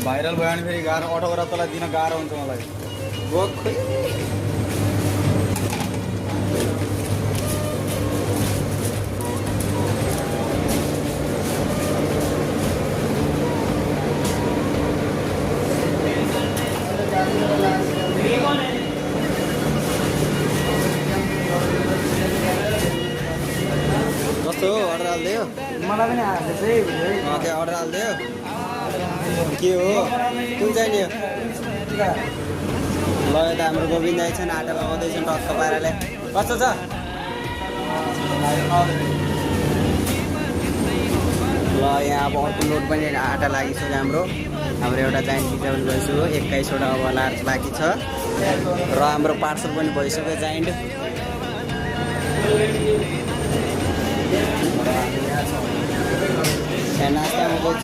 viral भयो भने फेरि गाह्रो अटोग्राफ तँलाई दिन गाह्रो हुन्छ मलाई कस्तो अर्डर हालिदियो मलाई पनि हाल्दै चाहिँ त्यहाँ अर्डर हालिदियो के हो कुन चाहिँ नि ल यता हाम्रो गोविन्द दाइ छन् आटा लगाउँदैछन् टक्क पाराले कस्तो छ ल यहाँ अब अर्को लोड पनि आटा लागिसक्यो हाम्रो एउटा जाइन्ट पिज्जा पनि भइसक्यो 21वटा अब लार्ज बाँकी छ र हाम्रो पार्सल पनि भइसक्यो जाइन्ट नास्तामा